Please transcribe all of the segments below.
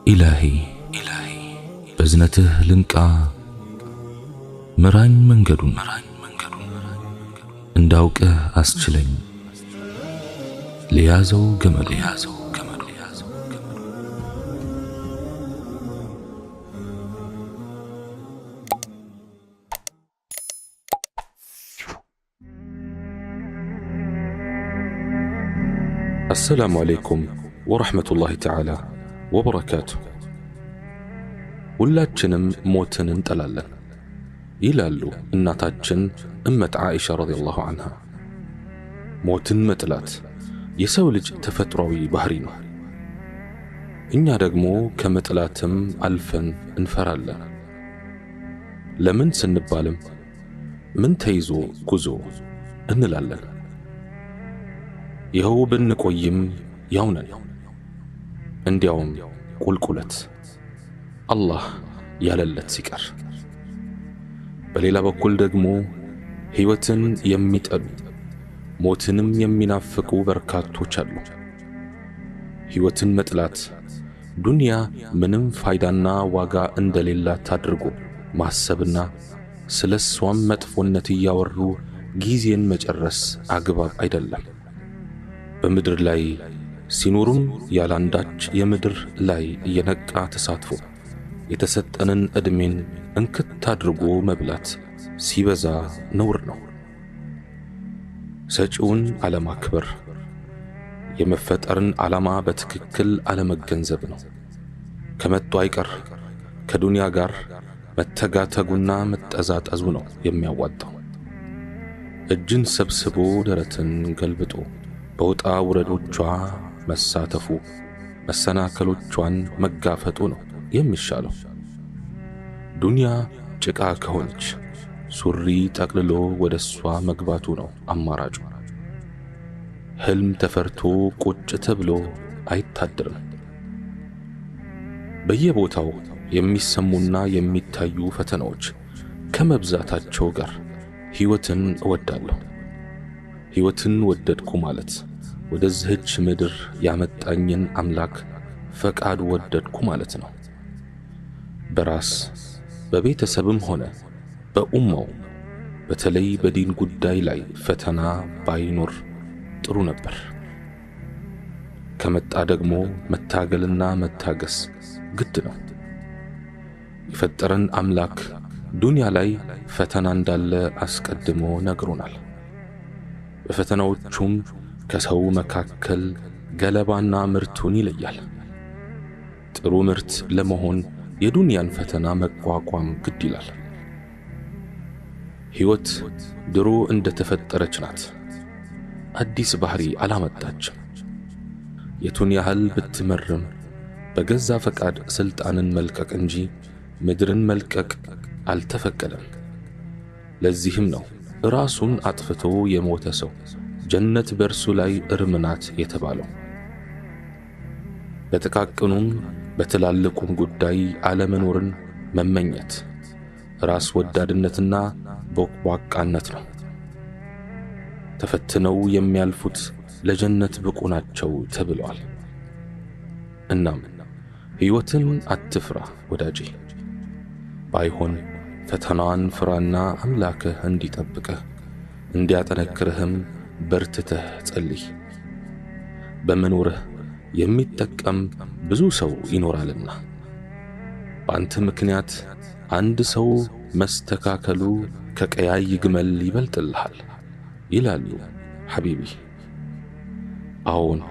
إلهي بزنته لنكا مران منجدون انداوك أسجلين ليازو جمل السلام عليكم ورحمة الله تعالى وبركاته. ሁላችንም ሞትን እንጠላለን ይላሉ እናታችን እመት ዓኢሻ ረዲየላሁ ዐንሃ። ሞትን መጥላት የሰው ልጅ ተፈጥሯዊ ባህሪ ነው። እኛ ደግሞ ከመጥላትም አልፈን እንፈራለን። ለምን ስንባልም ምን ተይዞ ጉዞ እንላለን። ይኸው ብንቆይም ያው ነን፣ እንዲያውም ቁልቁለት አላህ ያለለት ሲቀር። በሌላ በኩል ደግሞ ሕይወትን የሚጠሉ ሞትንም የሚናፍቁ በርካቶች አሉ። ሕይወትን መጥላት ዱንያ ምንም ፋይዳና ዋጋ እንደሌላት አድርጎ ማሰብና ስለሷም መጥፎነት እያወሩ ጊዜን መጨረስ አግባብ አይደለም። በምድር ላይ ሲኖሩም ያላንዳች የምድር ላይ የነቃ ተሳትፎ የተሰጠንን ዕድሜን እንክት አድርጎ መብላት ሲበዛ ነውር ነው። ሰጪውን አለማክበር የመፈጠርን ዓላማ በትክክል አለመገንዘብ ነው። ከመጡ አይቀር ከዱንያ ጋር መተጋተጉና መጠዛጠዙ ነው የሚያዋጣው። እጅን ሰብስቦ ደረትን ገልብጦ በውጣ ውረዶቿ መሳተፉ መሰናከሎቿን መጋፈጡ ነው የሚሻለው። ዱንያ ጭቃ ከሆነች ሱሪ ጠቅልሎ ወደሷ መግባቱ ነው አማራጩ። ህልም ተፈርቶ ቁጭ ተብሎ አይታደርም። በየቦታው የሚሰሙና የሚታዩ ፈተናዎች ከመብዛታቸው ጋር ሕይወትን እወዳለሁ። ሕይወትን ወደድኩ ማለት ወደዚህች ምድር ያመጣኝን አምላክ ፈቃድ ወደድኩ ማለት ነው። በራስ በቤተሰብም ሆነ በኡማው በተለይ በዲን ጉዳይ ላይ ፈተና ባይኖር ጥሩ ነበር። ከመጣ ደግሞ መታገልና መታገስ ግድ ነው። የፈጠረን አምላክ ዱንያ ላይ ፈተና እንዳለ አስቀድሞ ነግሮናል። በፈተናዎቹም ከሰው መካከል ገለባና ምርቱን ይለያል። ጥሩ ምርት ለመሆን የዱንያን ፈተና መቋቋም ግድ ይላል። ሕይወት ድሮ እንደተፈጠረች ናት። አዲስ ባህሪ አላመጣችም። የቱን ያህል ብትመርም በገዛ ፈቃድ ስልጣንን መልቀቅ እንጂ ምድርን መልቀቅ አልተፈቀደም። ለዚህም ነው ራሱን አጥፍቶ የሞተ ሰው ጀነት በርሱ ላይ እርም ናት የተባለው። በጥቃቅኑም በትላልቁም ጉዳይ አለመኖርን መመኘት ራስ ወዳድነትና ቦቅቧቃነት ነው። ተፈትነው የሚያልፉት ለጀነት ብቁ ናቸው ተብሏል። እናም ሕይወትን አትፍራ ወዳጄ። ባይሆን ፈተናዋን ፍራና አምላክህ እንዲጠብቅህ እንዲያጠነክርህም በርትተህ ጸልይ። በመኖርህ የሚጠቀም ብዙ ሰው ይኖራልና በአንተ ምክንያት አንድ ሰው መስተካከሉ ከቀያይ ግመል ይበልጥልሃል ይላሉ ሐቢቢ። አዎን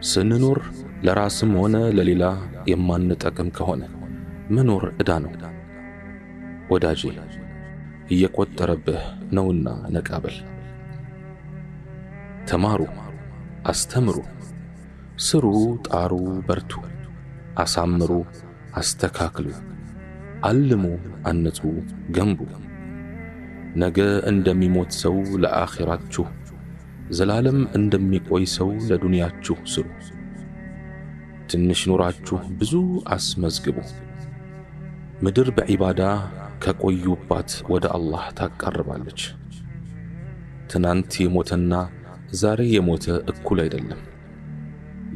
ስንኖር ለራስም ሆነ ለሌላ የማንጠቅም ከሆነ መኖር ዕዳ ነው ወዳጄ። እየቆጠረብህ ነውና ነቃበል። ተማሩ፣ አስተምሩ፣ ስሩ፣ ጣሩ፣ በርቱ፣ አሳምሩ፣ አስተካክሉ፣ አልሙ፣ አንጹ፣ ገንቡ። ነገ እንደሚሞት ሰው ለአኺራችሁ፣ ዘላለም እንደሚቆይ ሰው ለዱንያችሁ ስሩ። ትንሽ ኑራችሁ ብዙ አስመዝግቡ። ምድር በዒባዳ ከቆዩባት ወደ አላህ ታቀርባለች። ትናንት የሞተና ዛሬ የሞተ እኩል አይደለም።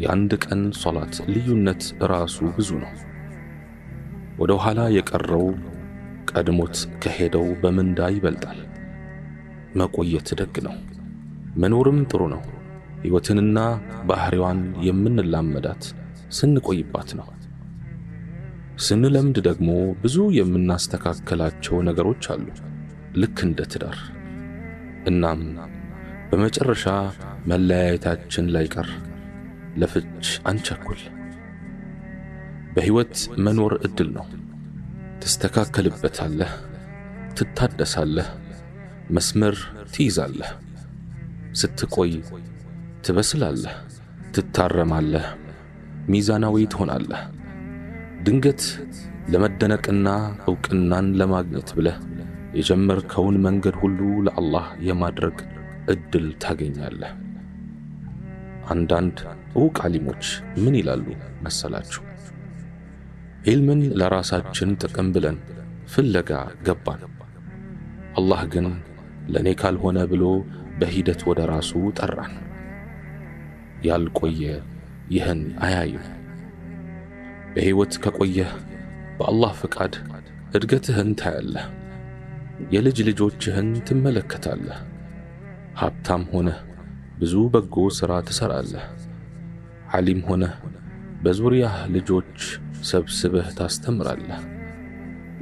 የአንድ ቀን ሶላት ልዩነት ራሱ ብዙ ነው። ወደ ኋላ የቀረው ቀድሞት ከሄደው በምንዳ ይበልጣል። መቆየት ደግ ነው፣ መኖርም ጥሩ ነው። ሕይወትንና ባህሪዋን የምንላመዳት ስንቆይባት ነው። ስንለምድ ደግሞ ብዙ የምናስተካከላቸው ነገሮች አሉ፣ ልክ እንደ ትዳር። እናም በመጨረሻ መለያየታችን ላይቀር ለፍች አንቸኩል። በሕይወት መኖር ዕድል ነው። ትስተካከልበታለህ፣ ትታደሳለህ፣ መስመር ትይዛለህ። ስትቆይ ትበስላለህ፣ ትታረማለህ፣ ሚዛናዊ ትሆናለህ። ድንገት ለመደነቅና ዕውቅናን ለማግኘት ብለህ የጀመርከውን መንገድ ሁሉ ለአላህ የማድረግ ዕድል ታገኛለህ። አንዳንድ ዕውቅ ዓሊሞች ምን ይላሉ መሰላችሁ? ዒልምን ለራሳችን ጥቅም ብለን ፍለጋ ገባን። አላህ ግን ለእኔ ካልሆነ ብሎ በሂደት ወደ ራሱ ጠራን። ያልቆየ ይህን አያይም። በሕይወት ከቆየህ በአላህ ፍቃድ እድገትህን ታያለህ። የልጅ ልጆችህን ትመለከታለህ። ሀብታም ሆነህ ብዙ በጎ ሥራ ትሠራለህ። ዓሊም ሆነህ በዙሪያህ ልጆች ሰብስበህ ታስተምራለህ።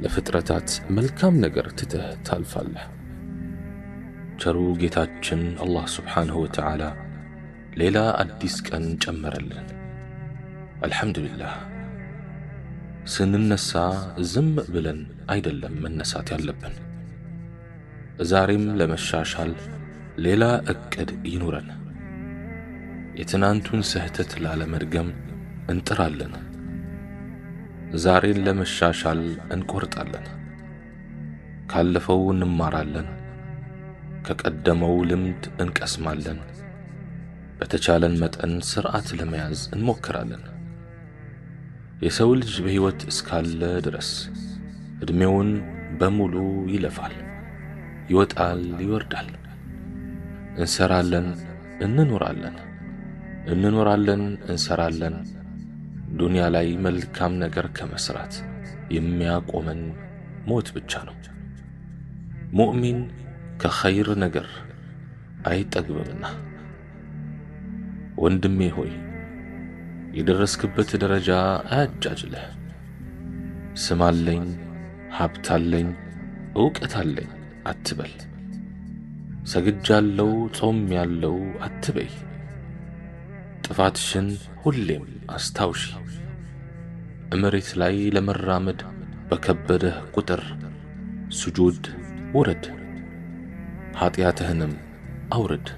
ለፍጥረታት መልካም ነገር ትተህ ታልፋለህ። ቸሩ ጌታችን አላህ ስብሓንሁ ወተዓላ ሌላ አዲስ ቀን ጨመረልን። አልሐምዱሊላህ። ስንነሳ ዝም ብለን አይደለም መነሳት ያለብን። ዛሬም ለመሻሻል ሌላ ዕቅድ ይኑረን። የትናንቱን ስህተት ላለመድገም እንጥራለን። ዛሬን ለመሻሻል እንቆርጣለን። ካለፈው እንማራለን። ከቀደመው ልምድ እንቀስማለን። በተቻለን መጠን ሥርዓት ለመያዝ እንሞክራለን። የሰው ልጅ በሕይወት እስካለ ድረስ ዕድሜውን በሙሉ ይለፋል፣ ይወጣል፣ ይወርዳል። እንሰራለን፣ እንኖራለን፣ እንኖራለን፣ እንሰራለን። ዱንያ ላይ መልካም ነገር ከመስራት የሚያቆመን ሞት ብቻ ነው። ሙእሚን ከኸይር ነገር አይጠግብምና። ወንድሜ ሆይ የደረስክበት ደረጃ አያጃጅልህ። ስማለኝ፣ ሀብታለኝ፣ ዕውቀታለኝ አትበል። ሰግጃለው፣ ጾም ያለው አትበይ። ጥፋትሽን ሁሌም አስታውሺ። መሬት ላይ ለመራመድ በከበደህ ቁጥር ስጁድ ውረድ፣ ኀጢአትህንም አውርድ።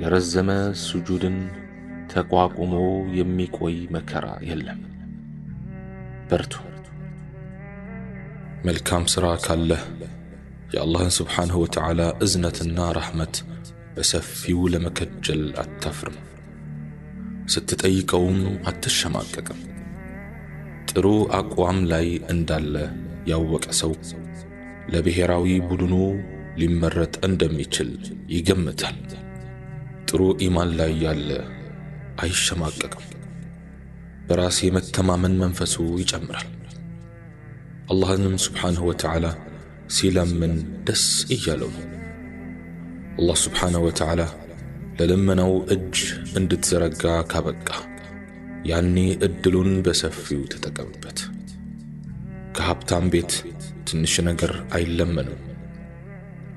የረዘመ ስጁድን ተቋቁሞ የሚቆይ መከራ የለም። በርቱ። መልካም ሥራ ካለህ የአላህን ስብሓንሁ ወተዓላ እዝነትና ረሕመት በሰፊው ለመከጀል አታፍርም። ስትጠይቀውም አትሸማቀቅም። ጥሩ አቋም ላይ እንዳለ ያወቀ ሰው ለብሔራዊ ቡድኑ ሊመረጥ እንደሚችል ይገምታል። ጥሩ ኢማን ላይ ያለ አይሸማቀቅም። በራስ የመተማመን መንፈሱ ይጨምራል። አላህንም ስብሓንሁ ወተዓላ ሲለምን ደስ እያለው ነው። አላህ ስብሓንሁ ወተዓላ ለልመናው እጅ እንድትዘረጋ ካበቃ ያኔ ዕድሉን በሰፊው ተጠቀምበት። ከሀብታም ቤት ትንሽ ነገር አይለመንም።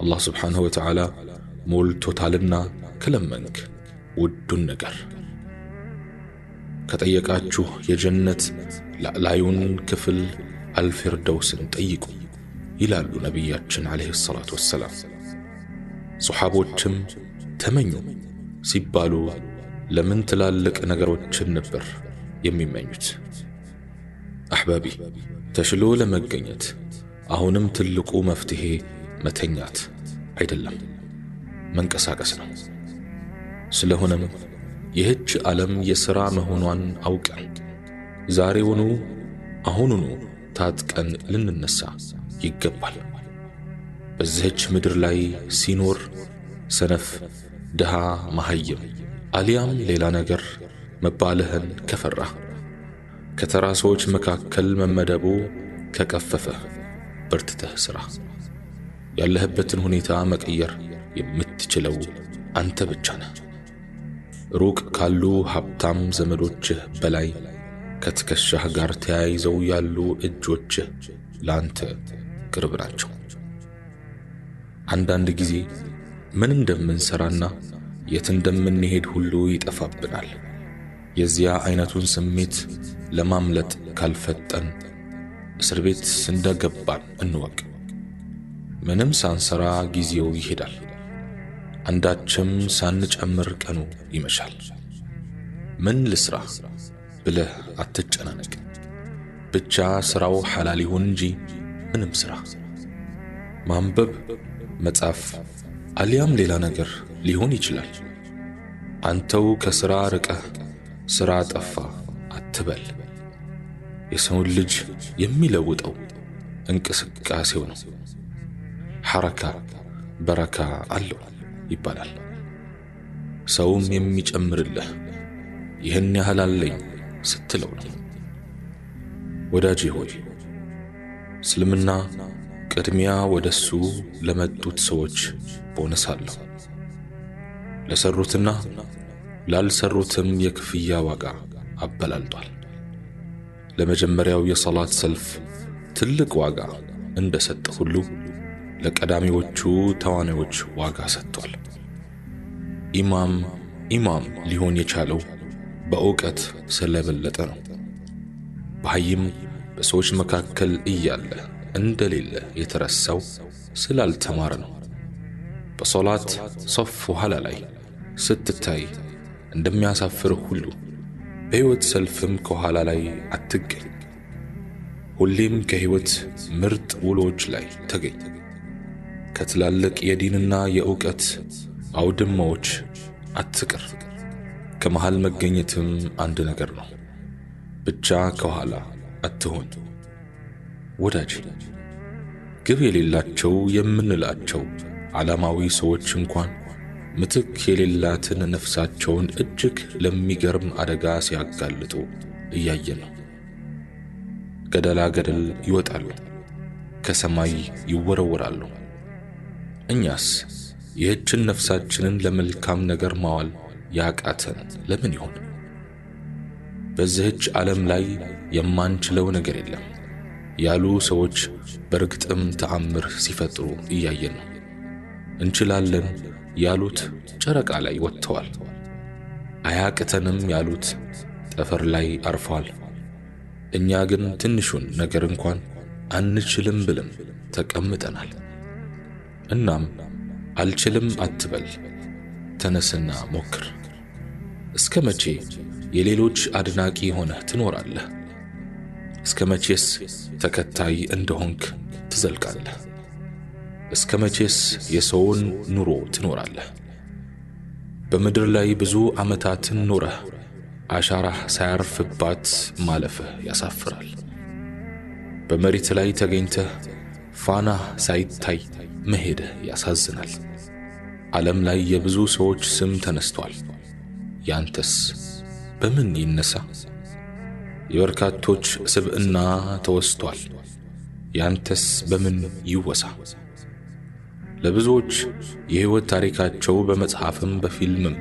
አላህ ስብሓንሁ ወተዓላ ሞልቶታልና ከለመንክ ውዱን ነገር ከጠየቃችሁ የጀነት ላዕላዩን ክፍል አልፊርደውስን ጠይቁ ይላሉ ነቢያችን ዓለይሂ ሰላቱ ወሰላም። ሶሓቦችም ተመኙ ሲባሉ ለምን ትላልቅ ነገሮችን ነበር የሚመኙት? አሕባቢ፣ ተሽሎ ለመገኘት አሁንም ትልቁ መፍትሄ መተኛት አይደለም፣ መንቀሳቀስ ነው። ስለሆነም ይህች ዓለም የሥራ መሆኗን አውቀን ዛሬውኑ አሁኑኑ ታጥቀን ልንነሳ ይገባል። በዚህች ምድር ላይ ሲኖር ሰነፍ፣ ድሃ፣ መሃይም አሊያም ሌላ ነገር መባልህን ከፈራህ ከተራ ሰዎች መካከል መመደቡ ከቀፈፈ በርትተህ ስራ። ያለህበትን ሁኔታ መቀየር የምትችለው አንተ ብቻ ነህ። ሩቅ ካሉ ሀብታም ዘመዶችህ በላይ ከትከሻህ ጋር ተያይዘው ያሉ እጆችህ ላንተ ቅርብ ናቸው። አንዳንድ ጊዜ ምን እንደምንሰራና የት እንደምንሄድ ሁሉ ይጠፋብናል። የዚያ አይነቱን ስሜት ለማምለጥ ካልፈጠን እስር ቤት እንደገባን እንወቅ። ምንም ሳንሰራ ጊዜው ይሄዳል። አንዳችም ሳንጨምር ቀኑ ይመሻል። ምን ልስራ ብለህ አትጨናነቅ። ብቻ ስራው ሐላል ይሁን እንጂ ምንም ስራ። ማንበብ፣ መጻፍ አሊያም ሌላ ነገር ሊሆን ይችላል። አንተው ከስራ ርቀህ ስራ ጠፋ አትበል። የሰውን ልጅ የሚለውጠው እንቅስቃሴው ነው። ሐረካ በረካ አለው ይባላል። ሰውም የሚጨምርልህ ይህን ያህል አለኝ ስትለው ነው። ወዳጄ ሆይ እስልምና ቅድሚያ ወደሱ ለመጡት ሰዎች ቦነስ አለው። ለሰሩትና ላልሰሩትም የክፍያ ዋጋ አበላልጧል። ለመጀመሪያው የሰላት ሰልፍ ትልቅ ዋጋ እንደሰጠ ሁሉ ለቀዳሚዎቹ ተዋናዮች ዋጋ ሰጥቷል። ኢማም ሊሆን የቻለው በእውቀት ስለበለጠ ነው። በሐይም በሰዎች መካከል እያለ እንደሌለ የተረሳው ስላልተማረ ነው። በሶላት ሶፍ ኋላ ላይ ስትታይ እንደሚያሳፍርህ ሁሉ በሕይወት ሰልፍም ከኋላ ላይ አትገኝ። ሁሌም ከሕይወት ምርጥ ውሎች ላይ ተገኝ። ከትላልቅ የዲንና የእውቀት አውድማዎች አትቅር። ከመሃል መገኘትም አንድ ነገር ነው። ብቻ ከኋላ አትሆን። ወዳጅ ግብ የሌላቸው የምንላቸው ዓላማዊ ሰዎች እንኳን ምትክ የሌላትን ነፍሳቸውን እጅግ ለሚገርም አደጋ ሲያጋልጡ እያየን ነው። ገደላ ገደል ይወጣሉ፣ ከሰማይ ይወረወራሉ። እኛስ ይህችን ነፍሳችንን ለመልካም ነገር ማዋል ያቃተን ለምን ይሆን? በዚህች ዓለም ላይ የማንችለው ነገር የለም ያሉ ሰዎች በርግጥም ተአምር ሲፈጥሩ እያየን ነው። እንችላለን ያሉት ጨረቃ ላይ ወጥተዋል። አያቅተንም ያሉት ጠፈር ላይ አርፈዋል። እኛ ግን ትንሹን ነገር እንኳን አንችልም ብለን ተቀምጠናል። እናም አልችልም አትበል፣ ተነስና ሞክር። እስከ መቼ የሌሎች አድናቂ ሆነህ ትኖራለህ? እስከ መቼስ ተከታይ እንደሆንክ ትዘልቃለህ? እስከ መቼስ የሰውን ኑሮ ትኖራለህ? በምድር ላይ ብዙ ዓመታትን ኖረህ አሻራህ ሳያርፍባት ማለፍህ ያሳፍራል። በመሬት ላይ ተገኝተህ ፋናህ ሳይታይ መሄድህ ያሳዝናል። ዓለም ላይ የብዙ ሰዎች ስም ተነስቷል። ያንተስ በምን ይነሳ? የበርካቶች ስብዕና ተወስቷል። ያንተስ በምን ይወሳ? ለብዙዎች የሕይወት ታሪካቸው በመጽሐፍም በፊልምም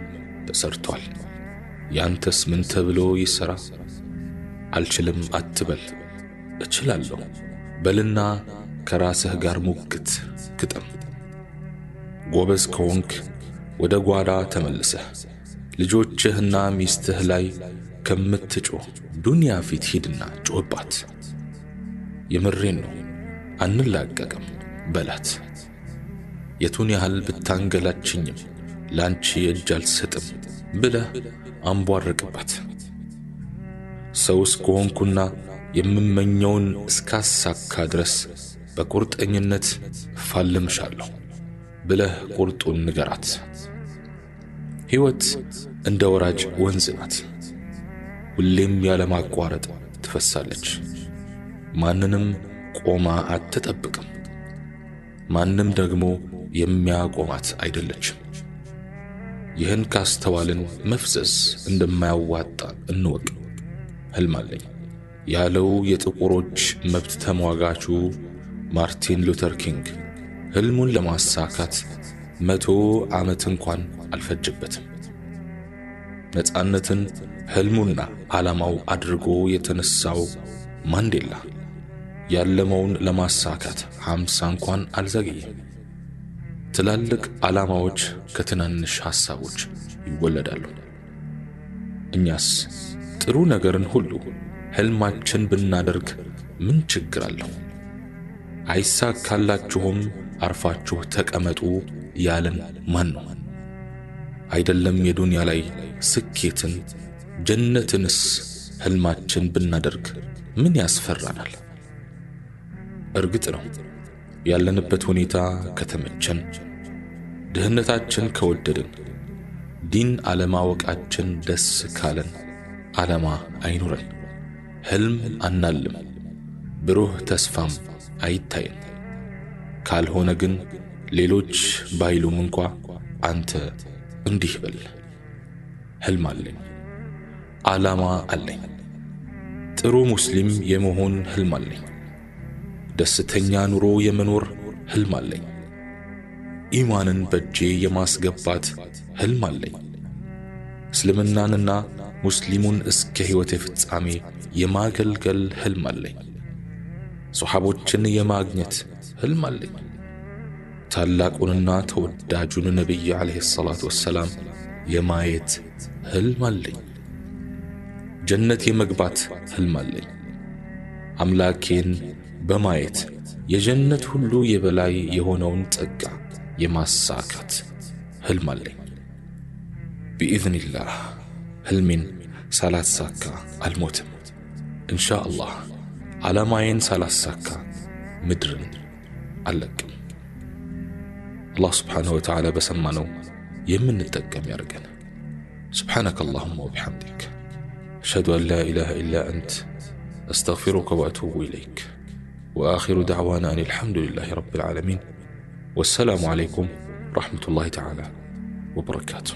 ተሰርቷል። ያንተስ ምን ተብሎ ይሰራ? አልችልም አትበል፣ እችላለሁ በልና ከራስህ ጋር ሙግት ግጠም። ጎበዝ ከሆንክ ወደ ጓዳ ተመልሰህ ልጆችህና ሚስትህ ላይ ከምትጮህ ዱንያ ፊት ሂድና ጮህባት። የምሬን ነው አንላቀቅም በላት። የቱን ያህል ብታንገላችኝም ላንቺ እጅ አልሰጥም ብለህ አንቧርቅባት። ሰውስ ከሆንኩና የምመኘውን እስካሳካ ድረስ በቁርጠኝነት ፋልምሻለሁ ብለህ ቁርጡን ንገራት። ሕይወት እንደ ወራጅ ወንዝ ናት። ሁሌም ያለማቋረጥ ትፈሳለች። ማንንም ቆማ አትጠብቅም። ማንም ደግሞ የሚያቆማት አይደለችም። ይህን ካስተዋልን መፍዘዝ እንደማያዋጣ እንወቅ። ህልም አለኝ ያለው የጥቁሮች መብት ተሟጋቹ ማርቲን ሉተር ኪንግ ህልሙን ለማሳካት 100 ዓመት እንኳን አልፈጀበትም። ነፃነትን ህልሙና ዓላማው አድርጎ የተነሳው ማንዴላ ያለመውን ለማሳካት 50 እንኳን አልዘገየም። ትላልቅ ዓላማዎች ከትናንሽ ሐሳቦች ይወለዳሉ። እኛስ ጥሩ ነገርን ሁሉ ህልማችን ብናደርግ ምን ችግር አለው? አይሳካላችሁም አርፋችሁ ተቀመጡ ያለን ማን ነው? አይደለም የዱንያ ላይ ስኬትን ጀነትንስ ህልማችን ብናደርግ ምን ያስፈራናል? እርግጥ ነው ያለንበት ሁኔታ ከተመቸን፣ ድህነታችን ከወደድን፣ ዲን አለማወቃችን ደስ ካለን ዓላማ አይኑረን፣ ህልም አናልም፣ ብሩህ ተስፋም አይታየን። ካልሆነ ግን ሌሎች ባይሉም እንኳ አንተ እንዲህ በል፣ ህልም አለኝ፣ ዓላማ አለኝ፣ ጥሩ ሙስሊም የመሆን ህልም አለኝ፣ ደስተኛ ኑሮ የመኖር ህልም አለኝ፣ ኢማንን በእጄ የማስገባት ህልም አለኝ፣ እስልምናንና ሙስሊሙን እስከ ሕይወቴ ፍጻሜ የማገልገል ህልም አለኝ፣ ሶሐቦችን የማግኘት ህልም አለኝ፣ ታላቁንና ተወዳጁን ነቢይ ዓለይሂ ሰላቱ ወሰላም የማየት ህልም አለኝ፣ ጀነት የመግባት ህልም አለኝ፣ አምላኬን በማየት የጀነት ሁሉ የበላይ የሆነውን ጸጋ የማሳካት ህልም አለኝ። ቢኢዝኒላህ ህልሜን ሳላሳካ አልሞትም። ኢንሻአላህ ዓላማዬን ሳላሳካ ምድርን አልለቅም። አላህ ስብሓነሁ ወተዓላ በሰማነው የምንጠቀም ያድርገን። سبحانك اللهم وبحمدك أشهد أن لا إله إلا أنت أستغفرك وأتوب إليك وآخر دعوانا أن الحمد لله رب العالمين والسلام عليكم ورحمة الله تعالى وبركاته.